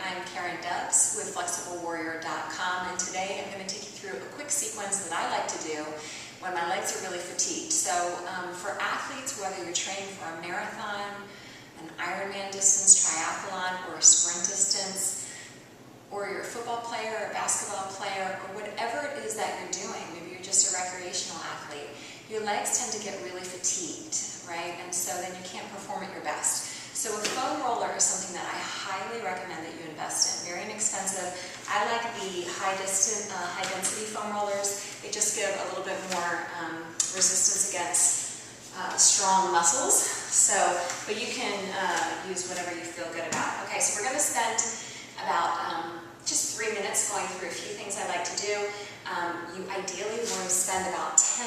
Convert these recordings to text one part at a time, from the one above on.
I'm Karen Dubs with FlexibleWarrior.com, and today I'm going to take you through a quick sequence that I like to do when my legs are really fatigued. So for athletes, whether you're training for a marathon, an Ironman distance, triathlon, or a sprint distance, or you're a football player, or a basketball player, or whatever it is that you're doing, maybe you're just a recreational athlete, your legs tend to get really fatigued, right? And so then you can't perform at your best. So a foam roller is something that I highly recommend that you invest in. Very inexpensive. I like the high density foam rollers. They just give a little bit more resistance against strong muscles. So, but you can use whatever you feel good about. Okay, so we're going to spend about just 3 minutes going through a few things I like to do. You ideally want to spend about 10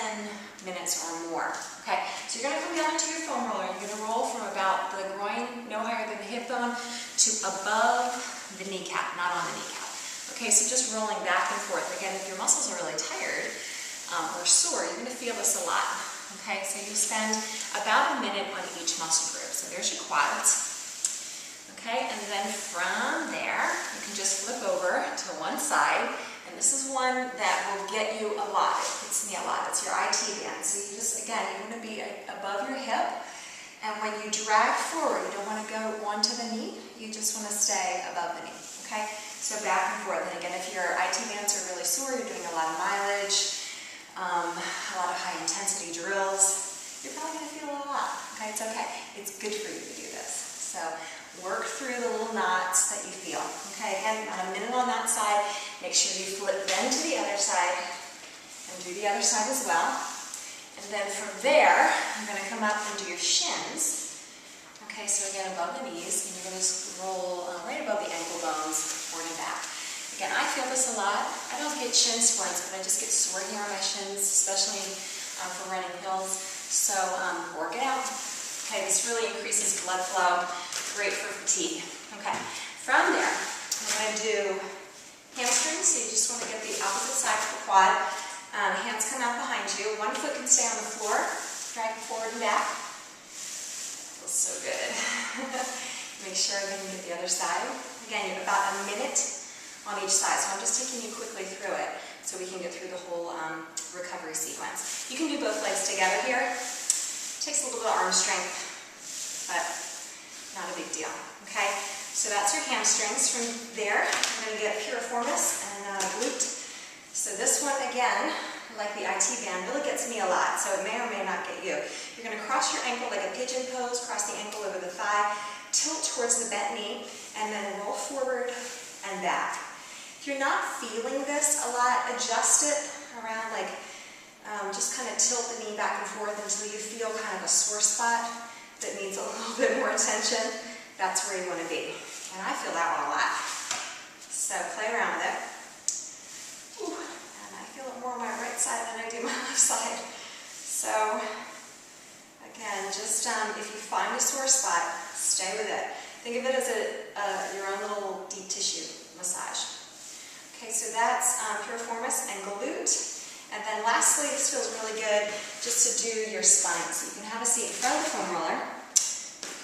minutes or more. Okay, so you're going to come down into your foam roller. You're going to roll from about the groin, no higher than the hip bone, to above the kneecap, not on the kneecap. Okay, so just rolling back and forth. Again, if your muscles are really tired or sore, you're going to feel this a lot. Okay, so you spend about a minute on each muscle group. So there's your quads. Okay, and then from there, you can just flip over to one side. And this is one that will get you a lot. It hits me a lot. It's your IT band. So you just, again, you want to be above your hip. And when you drag forward, you don't want to go onto the knee. You just want to stay above the knee. Okay? So back and forth. And again, if your IT bands are really sore, you're doing a lot of mileage, a lot of high intensity drills, you're probably going to feel a lot. Okay? It's okay. It's good for you to do this. So work through the little knots that you feel. Okay, again, about a minute on that side. Make sure you flip then to the other side and do the other side as well. And then from there, I'm going to come up and do your shins. Okay, so again, above the knees, and you're going to roll right above the ankle bones, forward and back. Again, I feel this a lot. I don't get shin splints, but I just get sore here on my shins, especially for running hills. So work it out. Okay, this really increases blood flow. Great for fatigue. Okay, from there, I'm going to do hamstrings. So you just want to get the opposite side of the quad. Hands come out behind you. One foot can stay on the floor. Drag forward and back. Feels so good. Make sure again you get the other side. Again, you have about a minute on each side. So I'm just taking you quickly through it so we can get through the whole recovery sequence. You can do both legs together here. Takes a little bit of arm strength, but not a big deal. Okay, so that's your hamstrings. From there, I'm going to get piriformis and glute. So this one, again, like the IT band, really gets me a lot, so it may or may not get you. You're going to cross your ankle like a pigeon pose, cross the ankle over the thigh, tilt towards the bent knee, and then roll forward and back. If you're not feeling this a lot, adjust it around like just kind of tilt the knee back and forth until you feel kind of a sore spot that needs a little bit more attention. That's where you want to be. And I feel that one a lot. So play around with it. Ooh, and I feel it more on my right side than I do my left side. So again, just if you find a sore spot, stay with it. Think of it as your own little deep tissue massage. Okay, so that's piriformis and glute. And then lastly, this feels really good just to do your spine. So you can have a seat in front of the foam roller.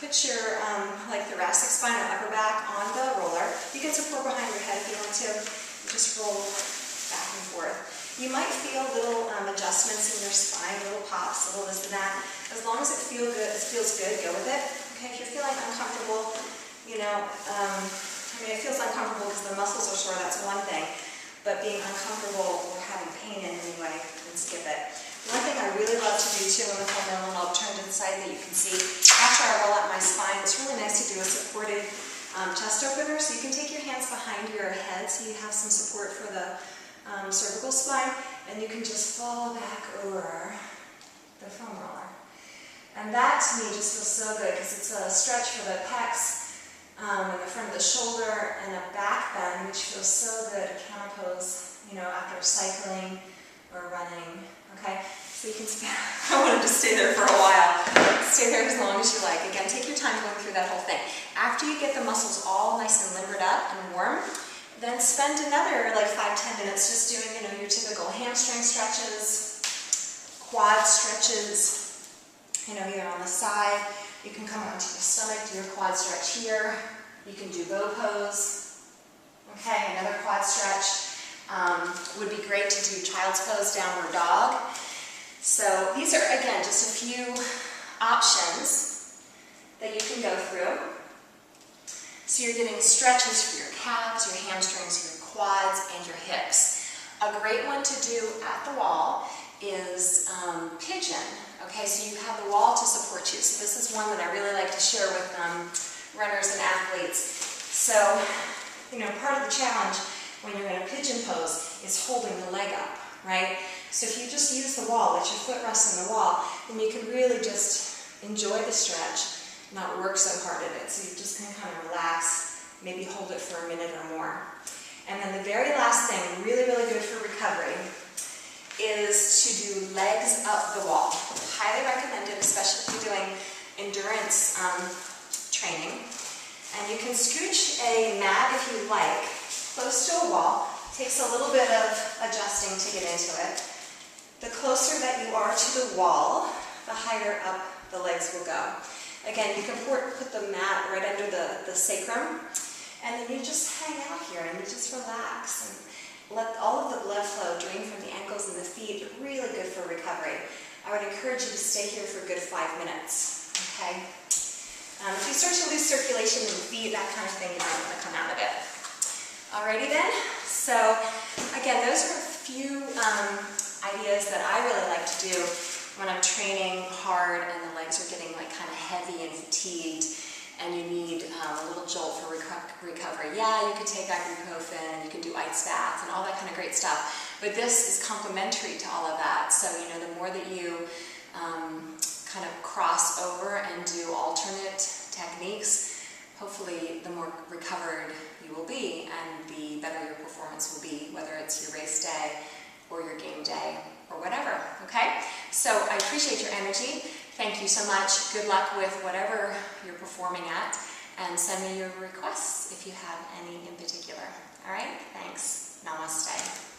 Put your like thoracic spine or upper back on the roller. You can support behind your head if you want to. Just roll back and forth. You might feel little adjustments in your spine, little pops, little this and that. As long as it feels good, go with it. Okay, if you're feeling uncomfortable, you know, I mean, it feels uncomfortable because the muscles are sore, that's one thing. But being uncomfortable or having pain in any way, then skip it. One thing I really love to do too on the foam roller, and I'll turn to the side that you can see, after I roll out my spine, it's really nice to do a supported chest opener. So you can take your hands behind your head so you have some support for the cervical spine, and you can just fall back over the foam roller. And that to me just feels so good because it's a stretch for the pecs, in the front of the shoulder, and a back bend, which feels so good, a counter pose, you know, after cycling or running, okay? So you can spend, I wanted to stay there for a while. Stay there as long as you like. Again, take your time going through that whole thing. After you get the muscles all nice and limbered up and warm, then spend another like 5-10 minutes just doing, you know, your typical hamstring stretches, quad stretches, you know, either on the side. You can come onto your stomach, do your quad stretch here. You can do bow pose. Okay, another quad stretch would be great to do child's pose, downward dog. So these are, again, just a few options that you can go through. So you're getting stretches for your calves, your hamstrings, your quads, and your hips. A great one to do at the wall is pigeon. Okay, so you have the wall to support you. So this is one that I really like to share with runners and athletes. So, you know, part of the challenge when you're in a pigeon pose is holding the leg up, right? So if you just use the wall, let your foot rest on the wall, then you can really just enjoy the stretch, not work so hard at it. So you just can kind of relax, maybe hold it for a minute or more. And then the very last thing, really, really good for recovery, is to do legs up the wall. Highly recommended, especially if you're doing endurance training. And you can scooch a mat if you like, close to a wall. Takes a little bit of adjusting to get into it. The closer that you are to the wall, the higher up the legs will go. Again, you can put the mat right under the sacrum, and then you just hang out here and you just relax and let all of the blood flow drain from the ankles and the feet. Really good for recovery. I would encourage you to stay here for a good 5 minutes, okay? If you start to lose circulation in the feet, that kind of thing, you might want to come out of it. Alrighty then, so again, those are a few ideas that I really like to do when I'm training hard and the legs are getting like kind of heavy and fatigued and you need a little jolt for recovery. Yeah, you could take ibuprofen, you can do ice baths and all that kind of great stuff, but this is complementary to all of that. So, you know, the more that you kind of cross over and do alternate techniques, hopefully the more recovered you will be and the better your performance will be, whether it's your race day or your game day or whatever, okay? So I appreciate your energy. Thank you so much. Good luck with whatever you're performing at, and send me your requests if you have any in particular. All right? Thanks. Namaste.